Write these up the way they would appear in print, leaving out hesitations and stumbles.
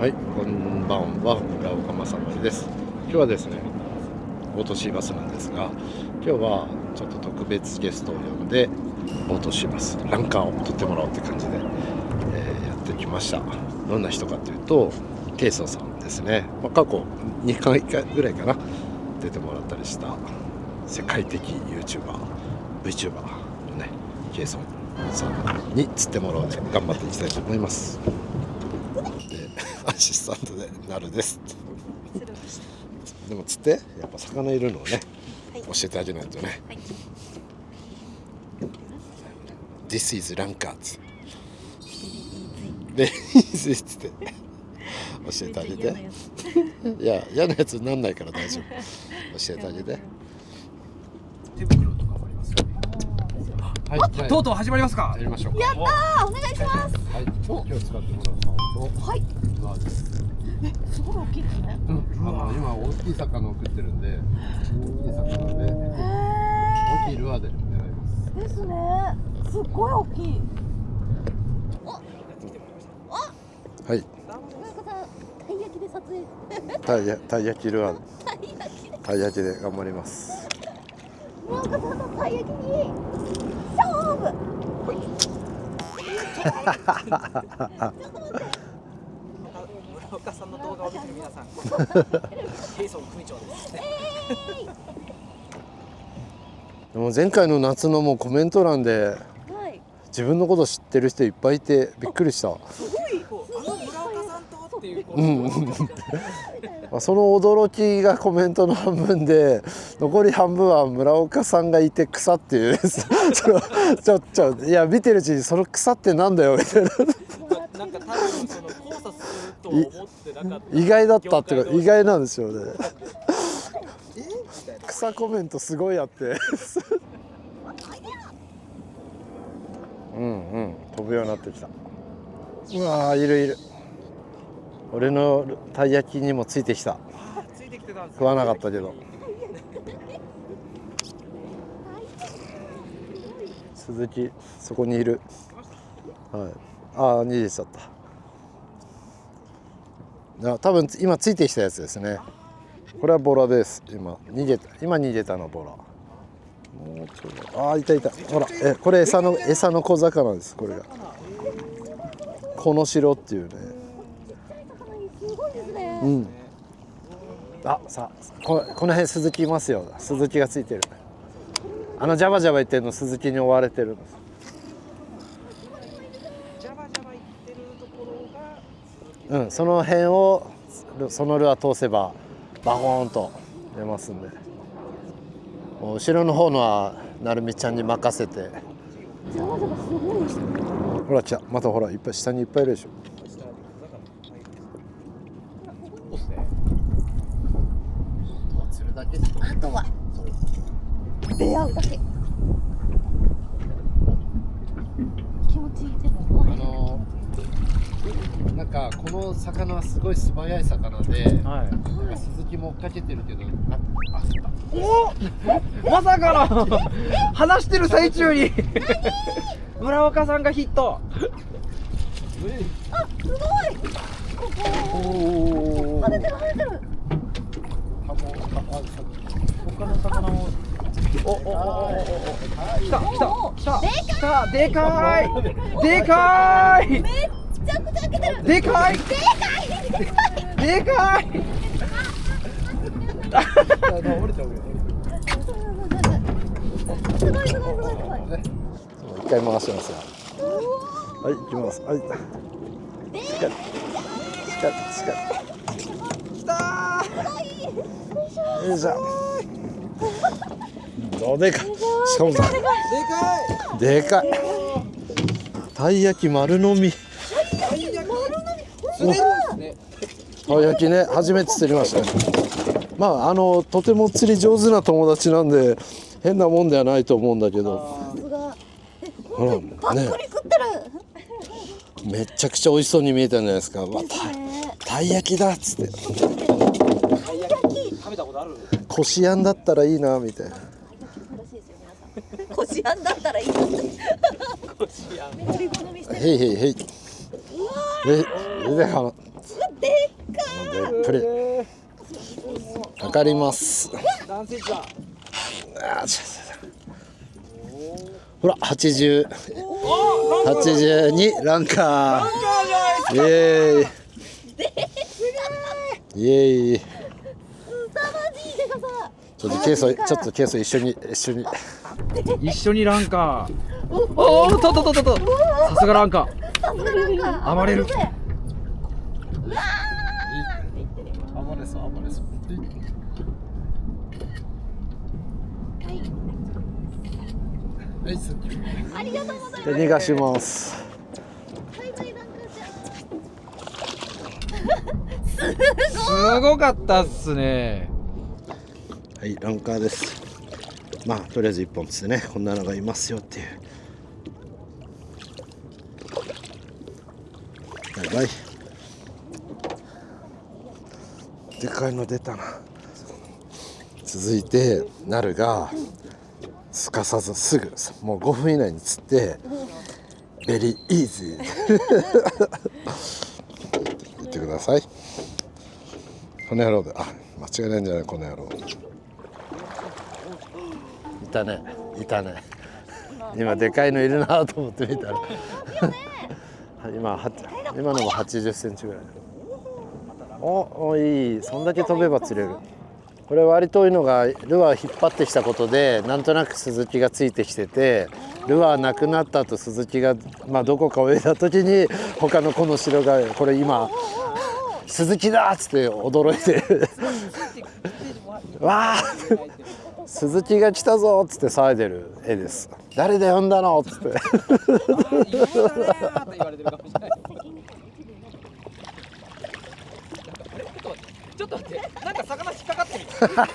はい、こんばんは、村岡正則です。今日はですね、オートシーバスなんですが、今日はちょっと特別ゲストを呼んで、オートシーバス、ランカーを撮ってもらおうって感じで、やってきました。どんな人かというと、ケイソンさんですね。過去2回ぐらいかな、出てもらったりした世界的 YouTuber、VTuber のね、ケイソンさんに釣ってもらおうで頑張っていきたいと思います。アシスタントでなるです。でも釣ってやっぱ魚いるのをね、はい、教えてあげないとね。はい、This is ランカーレイズって教えてあげて。いや嫌なやつになんないから大丈夫。教えてあげて。手袋とかもありますよね。はい、とうとう始まりますか。やりましょうか。やったー、お願いします。はい、今日使ってもらう竿と、はい。ルアーです。すごい大きいですね。今大きい魚を食ってるんで、大きい魚で大きいルアーで狙います。ですね。すっごい大きい。はい。たい焼きで撮影。たい焼きルアー。たい焼きで頑張ります。村岡さんのたい焼きに勝負。村岡さんの動画を見てる皆さん、ケイソン組長です。でも前回の夏のもうコメント欄で、自分のこと知ってる人いっぱいいてびっくりした。すごい、村岡さんとっていう。その驚きがコメントの半分で、残り半分は村岡さんがいて草っていうちょいや見てるうちにその草ってなんだよみたいな。なんか多分その交差すると思ってなかった。意外だったっていうか意外なんですよね。草コメントすごいあって。飛ぶようになってきた。うわー、いる。俺のたい焼きにもついてきた。食わなかったけど。鈴木そこにいる。はい。逃げちゃった。多分今ついてきたやつですね。これはボラです。今逃げたのボラ。もうちょっといた。ほら、これ餌の小魚です。これがこの白っていうね。この辺鈴木いますよ。鈴木がついてる。ジャバジャバ言ってるの鈴木に追われてるんです。ジャバジャバ言ってるところが、その辺をそのルアー通せばバコーンと出ますんで、後ろの方のはなるみちゃんに任せて。ほら来た、またほらいっぱい下にいっぱいいるでしょ。釣るだけ。あとは出会うだけ。気持ちいい。でもなんかこの魚はすごい素早い魚で、鈴木も追っかけてるけど、まさかの話してる最中に村岡さんがヒット。あ、すごい。跳ねてる。他の魚も来た。でかい。めっちゃくちゃ開けてる。でかい。折れちゃうよ。すごい。一回回しますよ。はい、行きます。はい。しっかり。来たー。よいしょ。どうでかい。しかもさ、でかい。たい焼き丸飲み。たい焼きね、初めて釣りましたね。とても釣り上手な友達なんで変なもんではないと思うんだけど。ほらね、めちゃくちゃ美味しそうに見えたんじゃないですか。たい焼きだっつって。食べたことある？こしあんだったらいいなみたいな。こしあんだったらいいな。へい。でかな。でのでプレ測ります。何センチだ。ほら82ランカー。イエーイイエーイ。凄まじいでかさ。ちょっとケース一緒に一緒にランカー。おお、と。さすがランカー。さすがランカー。暴れる。暴れそう。はい、ありがとうございます。で逃がします。バイバイランカーちゃん。すごかったっすね。はい、ランカーです。まあとりあえず1本ですね。こんなのがいますよっていう。バイバイ。でかいの出たな。続いてなるがすかさずすぐもう5分以内に釣ってベリーイージー言ってください。この野郎で間違いないんじゃないこの野郎。いたね今でかいのいるなと思って見たら今のも80センチぐらい。おいい、そんだけ飛べば釣れる。これ割といいのがルアー引っ張ってきたことでなんとなくスズキがついてきてて、ルアーなくなった後スズキがどこか泳いだ時に他のこの城がこれ今スズキだっつって驚いてわあスズキが来たぞっつって騒いでる絵です。誰で呼んだのっつってちょっと待って、なんか魚引っかかってる。魚が引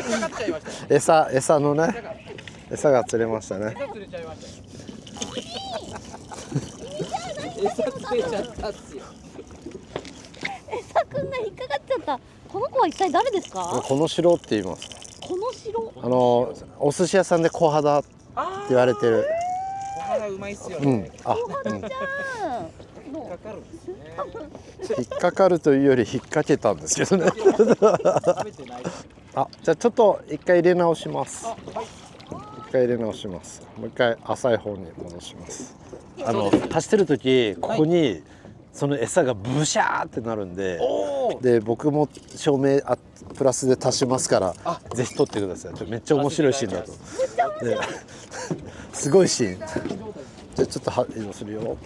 っかかっちゃいました。餌のね、餌が釣れましたね。餌釣れちゃいました。餌釣れちゃったっすよ。餌くんが引っかかっちゃった。この子は一体誰ですか？この城って言います。この城。お寿司屋さんで小肌って言われてる。小肌うまいっすよね。小肌ちゃん。引っかかるというより引っ掛けたんですけどねじゃあちょっと一回入れ直します。もう一回浅い方に戻します。走ってる時ここにその餌がブシャーってなるんで、僕も照明プラスで足しますからぜひ撮ってください。めっちゃ面白いシーンだと。すごいシーン。じゃあちょっと移動するよ。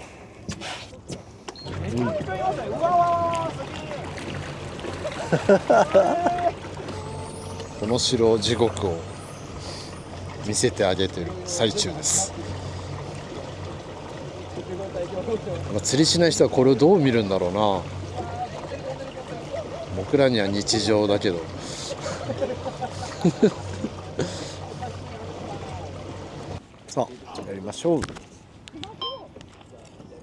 この城地獄を見せてあげてる最中です。釣りしない人はこれをどう見るんだろうな。僕らには日常だけどさあやりましょう。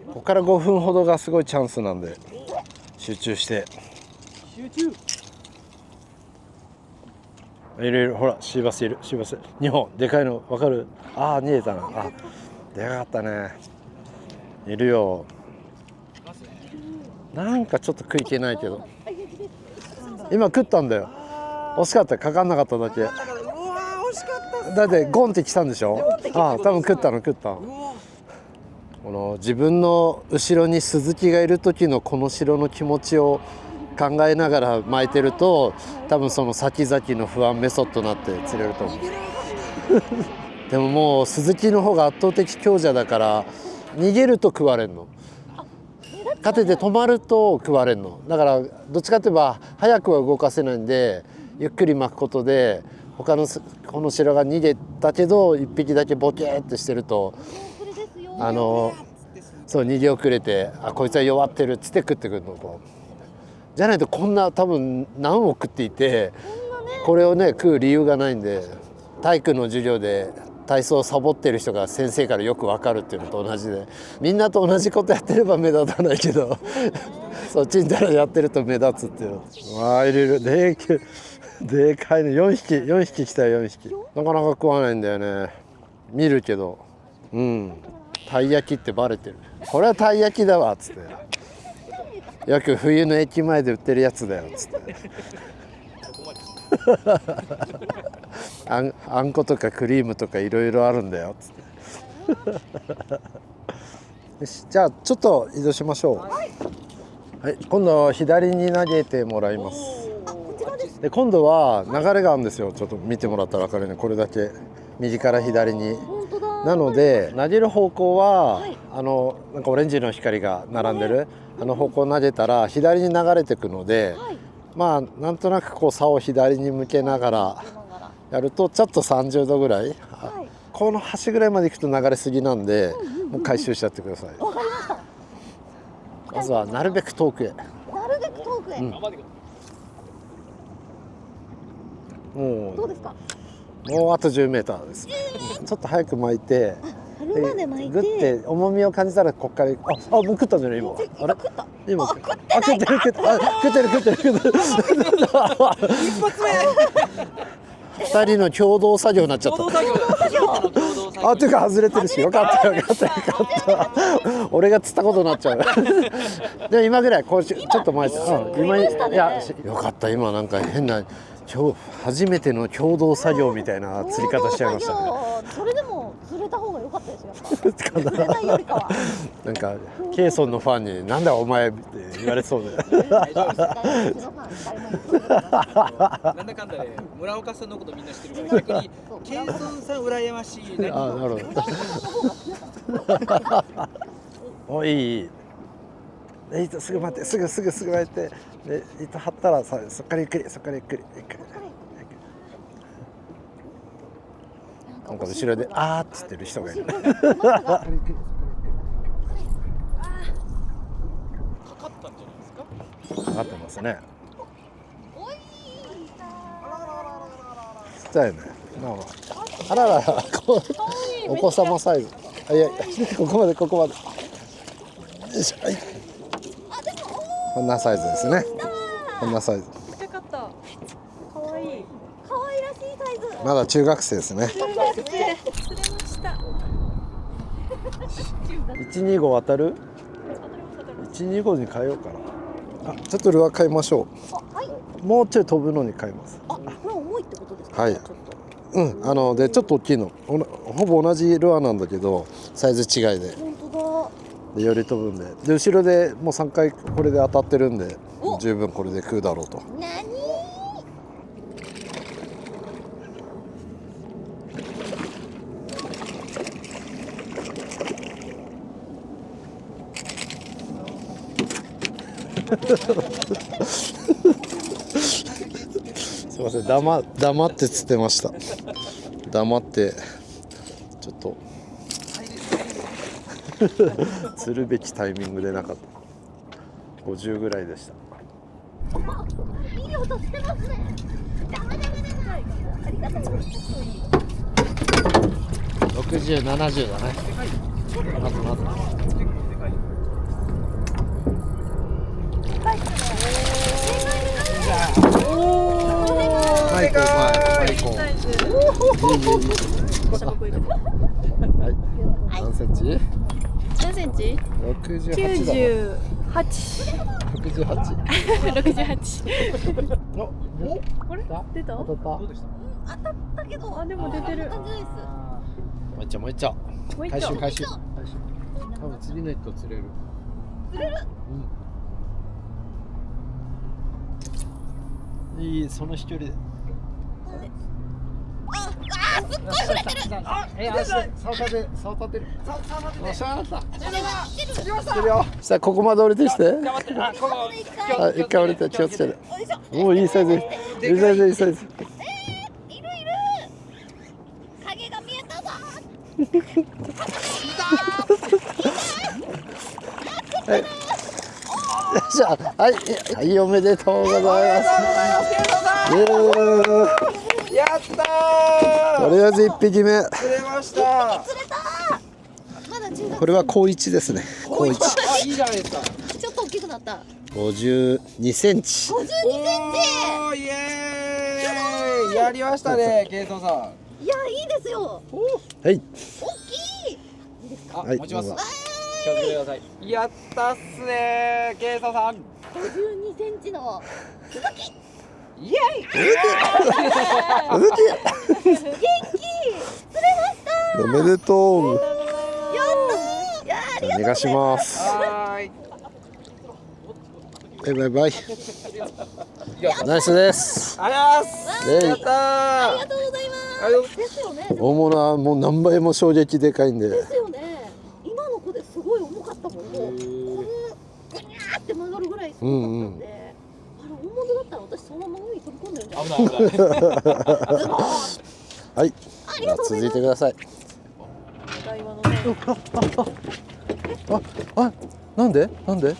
ここから5分ほどがすごいチャンスなんで集中しているほらシーバスいる。シーバス2本でかいの分かる？逃げたな。でかかったね。いるよ。なんかちょっと食いけないけど今食ったんだよ。惜しかった。かかんなかっただけ。だってゴンってきたんでしょ。多分食ったの。この自分の後ろにスズキがいる時のこの城の気持ちを考えながら巻いてると多分その先々の不安メソッドになって釣れると思うでももうスズキの方が圧倒的強者だから逃げると食われんの。勝てて止まると食われんの。だからどっちかといえば早くは動かせないんでゆっくり巻くことで他のこの城が逃げたけど1匹だけボケーってしてるとそう逃げ遅れてこいつは弱ってるっつって食ってくるの。こうじゃないとこんな多分何億っていてこれをね食う理由がないんで、体育の授業で体操をサボってる人が先生からよく分かるっていうのと同じで、みんなと同じことやってれば目立たないけどそっちにやってると目立つっていうの。入れるでかいの4匹来たよ。4匹なかなか食わないんだよね。見るけどたい焼きってバレてる。これはたい焼きだわっつってよく冬の駅前で売ってるやつだよっつってあんことかクリームとかいろいろあるんだよっつってよし、じゃあちょっと移動しましょう。はい、今度は左に投げてもらいます。で今度は流れがあるんですよ。ちょっと見てもらったら分かるね。これだけ右から左に。なので投げる方向は、なんかオレンジの光が並んでる、あの方向投げたら左に流れていくので、まあなんとなくこう竿を左に向けながらやるとちょっと30度ぐらい、この端ぐらいまで行くと流れすぎなんで、もう回収しちゃってください。わかりました。まずはなるべく遠くへ。なるべく遠くへ。もどうですか。もうあと10メーターです。ちょっと早く巻いて、春まで巻いて、グッて重みを感じたらこっから、もう食ったんじゃない今。あれ？今食ってる食ってる。一発目。二人の共同作業になっちゃった。共同作業。あ、というか外れてるし、よかった。俺が釣ったことになっちゃう。でも今ぐらいこうちょっと前、今いやよかった。今なんか変な初めての共同作業みたいな釣り方しちゃいましたね。それでも釣れた方が良かったですよ。釣れないよりかは。なんかケイソンのファンになんだお前って言われそうで。大丈夫です。なんだかんだで村岡さんのことみんな知ってるから、逆にケイソンさん羨ましい。あ、なるほど。お、いい。すぐ待って、すぐ待って。で、糸張ったらさ、そっからゆっくり。なんか後ろであーっつってる人がいる。かかったんじゃないですか。かかってますね。ちっちゃいね。あらら、お子様サイズ。いや、ここまで。よいしょ、はい。こんなサイズですね。こんなサイズ。ちっちゃかった。可愛い。可愛らしいサイズ。まだ中学生ですね。中学生。釣れました。125渡る？125に変えようかな。あ、ちょっとルアー変えましょう。もうちょい飛ぶのに変えます。これ重いってことですか。はい。でちょっと大きいの、ほぼ同じルアーなんだけどサイズ違いで。本当でより飛ぶんで、後ろでもう3回これで当たってるんで十分これで食うだろうと。だ。何？すいません、黙って釣ってました。黙ってちょっと釣るべきタイミングでなかった。50ぐらいでした。いい音してますね。ダメ。ありがとうございます。60、70だね。まず。マイク。何センチ何センチ？68だな。68。お、あれ出た当たった。どうでした。当たったけど。あ、でも出てる。感じないです。もう一丁。もう一回収。丁。多分釣りネット釣れる。いい、その飛距離で。すっごい触れてる。竿立てる。おしゃーった。釣れるよ。さあここまで降りてきて。頑張って。あ、ここ。あ、一回降りて気をつけて。よいしょ。おお、いいサイズ。いいサイズ。いる。影が見えたぞ。はい。よっしゃ、はい、おめでとうございます。やったー。とりあえず1匹目。釣れました。釣れた。まだ中学。これは高1ですね。高1。あ、いいじゃないですか。ちょっと大きくなった。52センチ。52センチ。おー、イエーイ。やりましたね、ケイトさん。いや、いいですよ。はい。大きい。あ、はい持ちます。どうぞじ気をつけてください。やったっすねー、ケイサさん。52センチの鈴木。イエイ。元気。釣れました。おめでとう。やったー。いやー、ありがとうお願いします。はーい。バイバイバイ。ナイスです。ありがとうございます。えいやったー。ありがとうございます。ありがとうですよね。大物はもう何倍も衝撃でかいんで。ですよね。今の子ですごい重かったもん。もうこのぐにゃーって曲がるぐらいすごかったんで、あれ大物だったら私そのまま海に飛び込んでるんじゃない。危ない危ない。はい。ありがとうございます。続いてください。台湾のね。あ、なんで？なんで？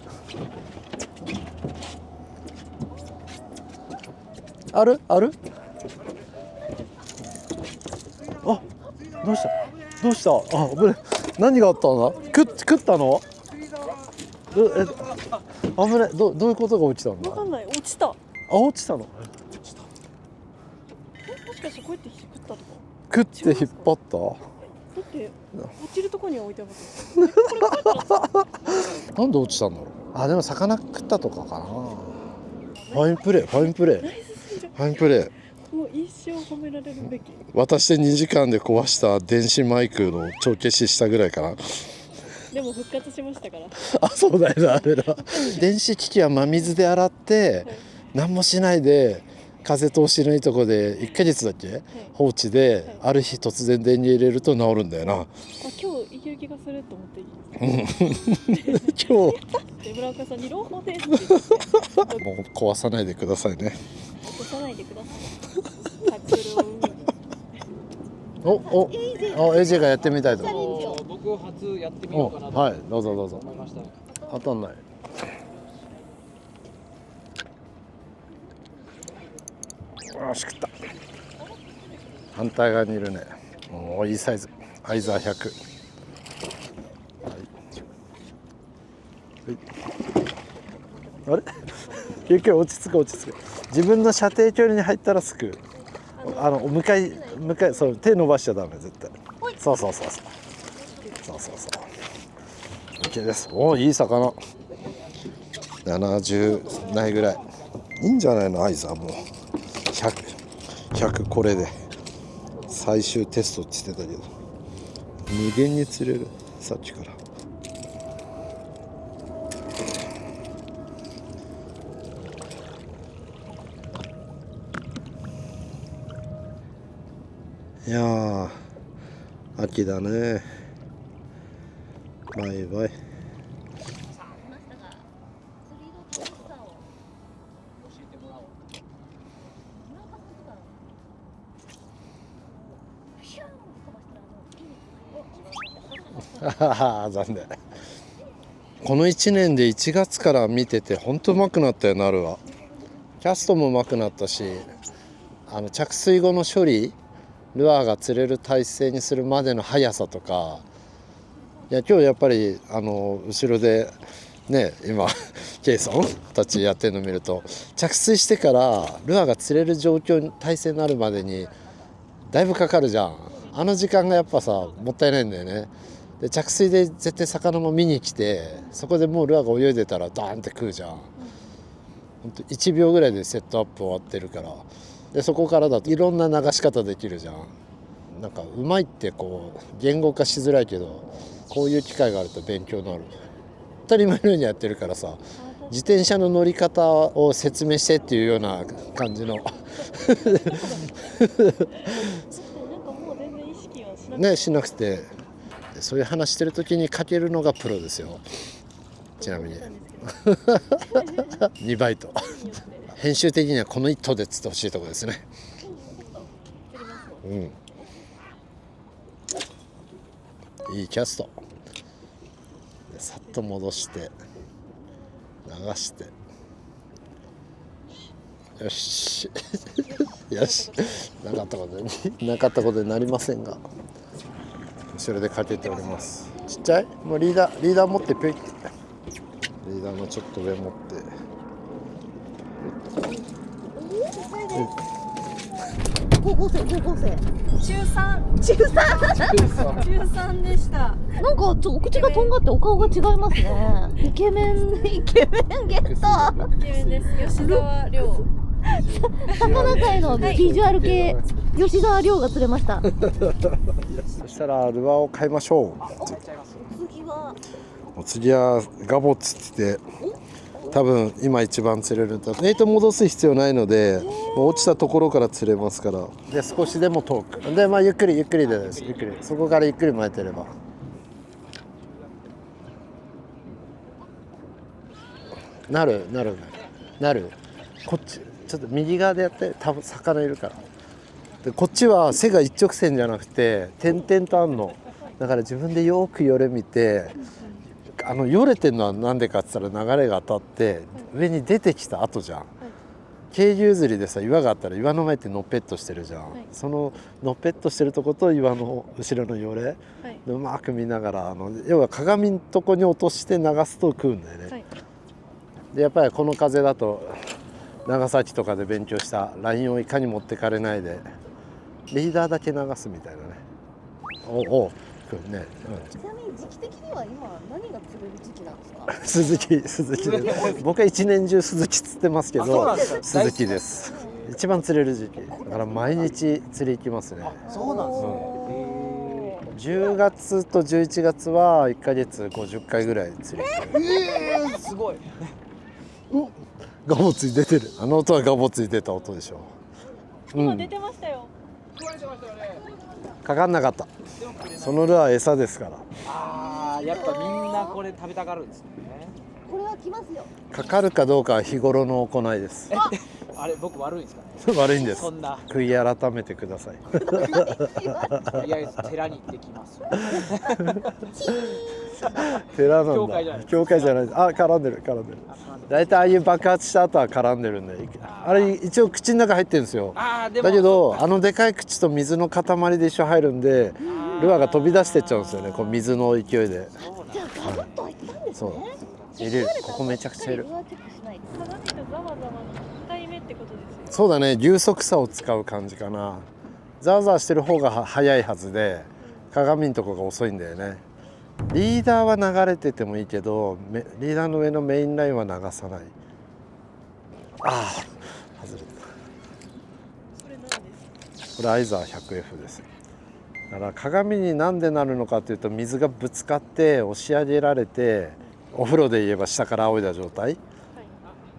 ある？ある？あ、どうした？どうした？あ、危ない。何があったの？食ったの？危ない。どういうことが落ちたんだ？わかんない。落ちた。あ、落ちたの？もしかしてこうやって食ったとか。食って引っ張った？だって落ちるところには置いてある。なんで落ちたんだろう。あ、でも魚食ったとかかな。ファインプレー、ファインプレー、ファインプレー。もう一生褒められるべき。渡して2時間で壊した電子マイクの帳消ししたぐらいかな。でも復活しましたから。あ、そうだよね、あれだ。電子機器は真水で洗って何もしないで風通しのいいとこで1ヶ月だっけ、放置で、ある日突然電源入れると治るんだよな。あ、今日いける気がすると思っていいですか。今日で村岡さんに朗報ですって言ってもう壊さないでくださいね。落とさないでください。タックルをエイジがやってみたいと思う。僕初やってみようかなとはい、どうぞどうぞ。思いました。当たんない。あ、しくった。反対側にいるね。おー、いいサイズ。アイザー100。はい。あれ？ゆっくり落ち着く落ち着く。自分の射程距離に入ったらすくう。向かいそう手伸ばしちゃダメ絶対。そう。OK です。おお、いい魚。70ないぐらい。いいんじゃないの、アイザーもう100これで最終テストって言ってたけど、無限に釣れるさっきから。いやー、秋だね。バイバイ。残念。この1年で1月から見てて本当うまくなったよ、なるわ。キャストもうまくなったし、着水後の処理、ルアーが釣れる体勢にするまでの速さとか、いや今日やっぱり後ろでね、今ケイソンたちやってるの見ると、着水してからルアーが釣れる状況に体勢になるまでにだいぶかかるじゃん。あの時間がやっぱさもったいないんだよね。で着水で絶対魚も見に来て、そこでもうルアーが泳いでたらダーンって食うじゃん。ほんと1秒ぐらいでセットアップ終わってるから、でそこからだといろんな流し方できるじゃん。なんかうまいってこう言語化しづらいけど、こういう機会があると勉強になる。当たり前のようにやってるからさ、自転車の乗り方を説明してっていうような感じのなんかもう全然意識はしなくて、ね、しなくて、そういう話してる時にかけるのがプロですよ。ちなみに2バイト編集的にはこの1頭で釣ってほしいところですね。いいキャストでさっと戻して流して、よしよし、なかったことになりませんが、後ろでかけております。ちっちゃい、もうリーダー持ってピョイって、リーダーのちょっと上持って、高校生。中三でした。なんかお口がとんがってお顔が違いますね。イケメンゲット。イケメンです。吉沢亮。魚界のビジュアル系、吉沢亮が釣れました。そしたらルアーを買いましょう。次はガボっつって多分今一番釣れるんだ。ネイト戻す必要ないので、もう落ちたところから釣れますから。で少しでも遠くで、まあゆっくりでです。ゆっくりそこからゆっくり巻いてればなる。こっちちょっと右側でやって、多分魚いるから。でこっちは背が一直線じゃなくて点々とあんの。だから自分でよくよれ見て、よれてるのはなんでかって言ったら流れが当たって上に出てきた後じゃん。渓流釣りでさ、岩があったら岩の前ってのっぺっとしてるじゃん、そののっぺっとしてるとこと岩の後ろのよれ、うまく見ながら要は鏡のとこに落として流すと食うんだよね、でやっぱりこの風だと長崎とかで勉強したラインをいかに持ってかれないでリーダーだけ流すみたいなね。ね、ちなみに時期的には今何が釣れる時期なんですか？鈴木で僕は一年中鈴木釣ってますけど、鈴木です。一番釣れる時期だから毎日釣り行きますね。そうなんですね。10月と11月は1ヶ月50回ぐらい釣り。すごい。ガボつい出てる。あの音はガボつい出た音でしょ。今出てましたよ。かかんなかった。そのルアー餌ですから。ああ、やっぱみんなこれ食べたがるんですね。これは来ますよ。かかるかどうかは日頃の行いです。あれ僕悪いんですかね。悪いんです。そんな悔い改めてください。とりあえず寺に行ってきます。寺なんだ。教会じゃない。あ、絡んでる。だいたいああいう爆発した後は絡んでるんで、あれ一応口の中入ってるんですよ。だけどでかい口と水の塊で一緒入るんで、ルアーが飛び出してっちゃうんですよね。こう水の勢いで。じゃあガブッといったんですね。入れる。ここめちゃくちゃいる。鏡とざわざわの境目ってことですよ。そうだね。流速差を使う感じかな。ざわざわしてる方が速いはずで、鏡のとこが遅いんだよね。リーダーは流れててもいいけど、リーダーの上のメインラインは流さない。ああ、外れた。これ何ですか？これアイザー 100F です。だから鏡になんでなるのかというと、水がぶつかって押し上げられて、お風呂で言えば下から仰いだ状態、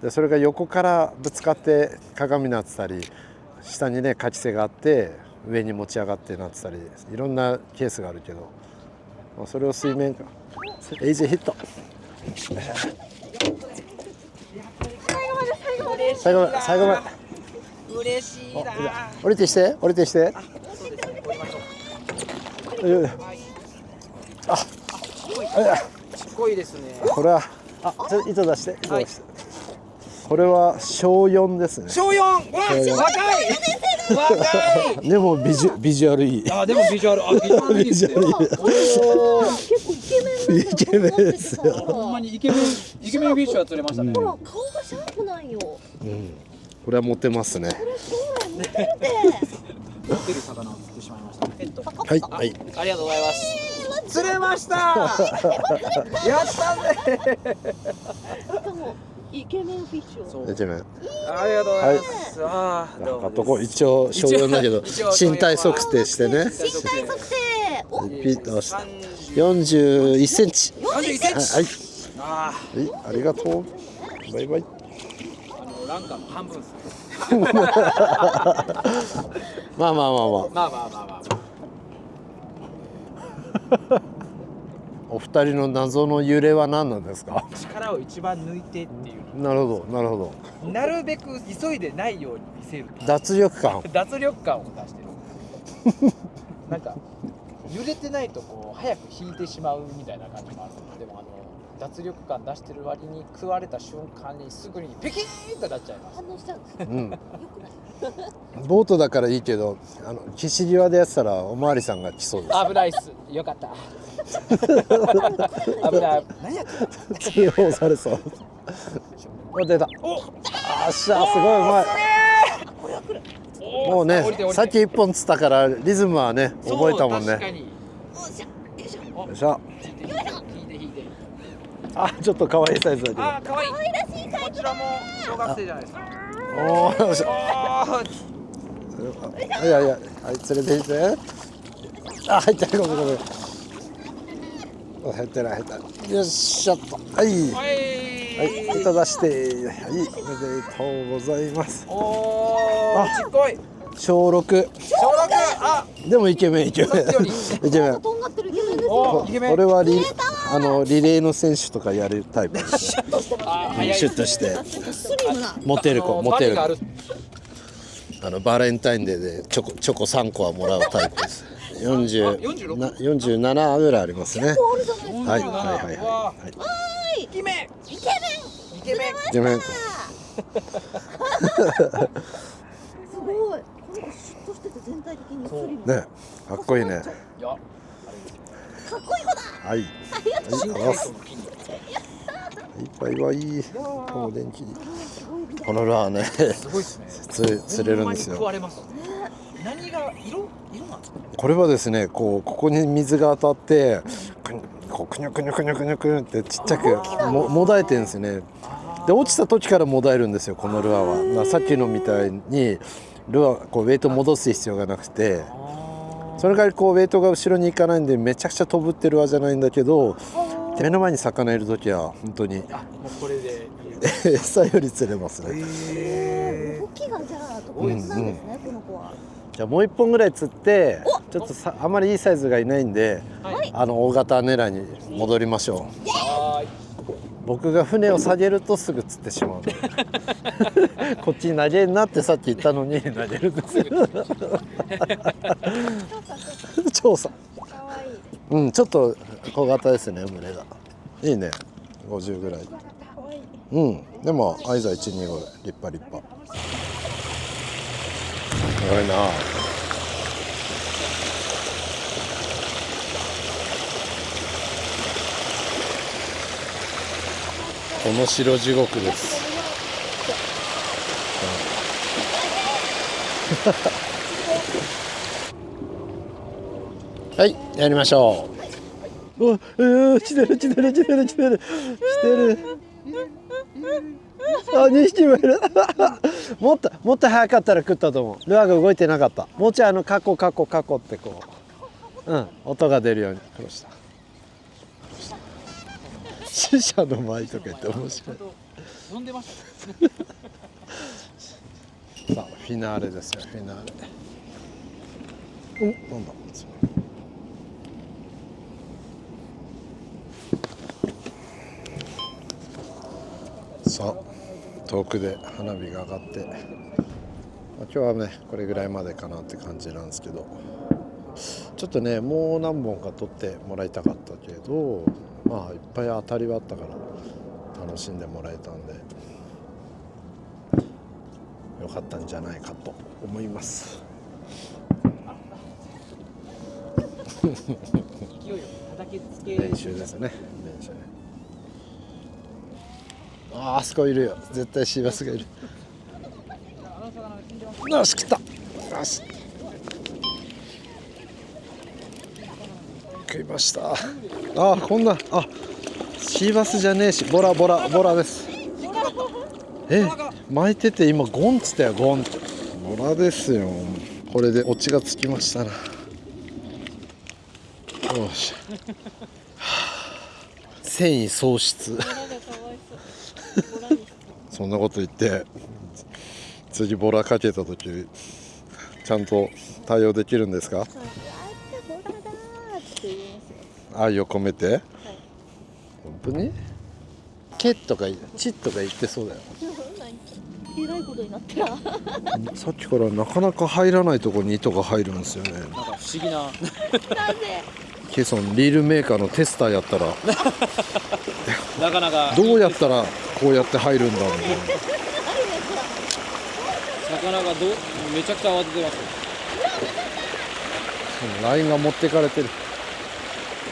でそれが横からぶつかって鏡になってたり、下にねかき背があって上に持ち上がってなってたり、いろんなケースがあるけど、それを水面かエイジヒット。最後まで嬉しいな。降りてして。すごいですね。これはちょっと糸出して。これは小4ですね。小 4。若い。でもビジュアルいい。でもビジュアルいいですね。結構イケメンですよ。ほんまにイケメンフィッシュは釣れましたね。ほら顔がシャープなんよ。これはモテますね。これそうだよ、モテるって。持ってる魚を釣ってしまいました。はい。ありがとうございます。釣れました。やったね。しかもイケメンフィッシュを。イケメン。ありがとうございます。あとこ一応小4だけど身体測定してね。身体測定。ピッと押した。41センチ。41センチ。はい、ありがとう。バイバイ。ランカーの半分ですね。まあ。お二人の謎の揺れは何なんですか？力を一番抜いてっていう。なるほど。なるべく急いでないように見せる。脱力感を出してる。なんか揺れてないとこう早く引いてしまうみたいな感じもある。でも脱力感出してる割に食われた瞬間にすぐにピキーンとなっちゃいます。反応しちゃうんです。ボートだからいいけど、岸際でやってたらおまわりさんが来そうです。危ないっす。よかった。危ない。何やってた？通報されそう。出た。あっしゃ、すごいうまい。もうね降りて降りてさっき一本つったからリズムはね覚えたもんね。そう確かに。よっしゃよいしょよいしょ。引いて引いて。あ、ちょっと可愛いサイズだけど。あー、可愛い。こちらも小学生じゃないですか。おーよいしょ。あー、いやいや、はい、連れて行って。あ、入ってない、ごめんごめん。入ってない、入ってない。よっしゃっと。はい。ははい、い。糸出して。はい、おめでとうございます。おー、ちっこい。小6。小学。あ、でもイケメン、イケメン。さっきよりイケメン。とんがってるイケメンですよおー、イケメン。これはリレーの選手とかやるタイプですね。あー、早い。シュッとして。スリムなモテる子、モテるバネがある。子。バレンタインデーでチョコ3個はもらうタイプです。47ぐらいありますね。あるじゃないですかはいはいはいはい。わはいイケメン。イケメンイケメン。イケメン。すごいこの子シュッとしてて全体的にスリムね、かっこいいね。いや、かっこいい子だはい。ありがとう新ありがとうございますの筋肉。バイバイ。もう元気に。このルアーね、すごいですね。釣れるんですよ。ほまに食われます。何が色なんですか。これはですね、ここに水が当たってこうくにょくにょくにょくにょくにょってちっちゃくもだえてるんですよね。で落ちた時からもだえるんですよ、このルアーは。だからさっきのみたいにルアーこうウェイト戻す必要がなくて、それからこうウェイトが後ろに行かないんでめちゃくちゃ飛ぶってルアーじゃないんだけど、目の前に魚いる時は本当にあ、もうこれで。餌より釣れますね。動きがじゃあ特別なんですねこの子はじゃあもう一本ぐらい釣ってちょっとあまりいいサイズがいないんで、はい。大型狙いに戻りましょう。はーい。僕が船を下げるとすぐ釣ってしまうのでこっちに投げんなってさっき言ったのに投げるんですよ調査。かわいいうん、ちょっと小型ですね、群れが。いいね、50ぐらい。かわいいうん、でも愛座125立派立派。すごいな。この城地獄です。はい、やりましょう。落ちてる落ちてる落ちてる落ちてる落ちてる。あ、2匹もいる。もっと早かったら食ったと思う。ルアーが動いてなかった。もうちょいカコカコカコってこう、音が出るように殺した。死者の舞とか言って面白い。呼んでました。さあフィナーレですよ、フィナーレ。なんだ。さあ遠くで花火が上がって、今日はねこれぐらいまでかなって感じなんですけど、ちょっとねもう何本か撮ってもらいたかったけど、まあいっぱい当たりはあったから楽しんでもらえたんでよかったんじゃないかと思います。勢いよく叩きつけ。練習ですね、練習ね。あそこいるよ、絶対シーバスがいる。よし来た。よし食いました。こんなシーバスじゃねえし、ボラです。巻いてて今ゴンっつったよ、ゴンって。ボラですよ。これでオチがつきましたな。よし繊維喪失ボラがかわいそう。ボラにそんなこと言って次ボラかけた時ちゃんと対応できるんですか？あったボラだーって言いますよ愛を込めて、本当にケとかチッとか言ってそうだよ。えらいことになってらさっきからなかなか入らないところに糸が入るんですよね。なんか不思議な。なぜケソンリールメーカーのテスターやったらなかなか。どうやったらこうやって入るんだろうね。魚がめちゃくちゃ慌ててます。ラインが持ってかれてる。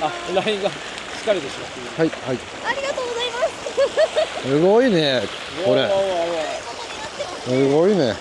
あ、ラインが疲れてしまっている。はいはい、ありがとうございますすごいねこれ。うわうわうわうわすごいね。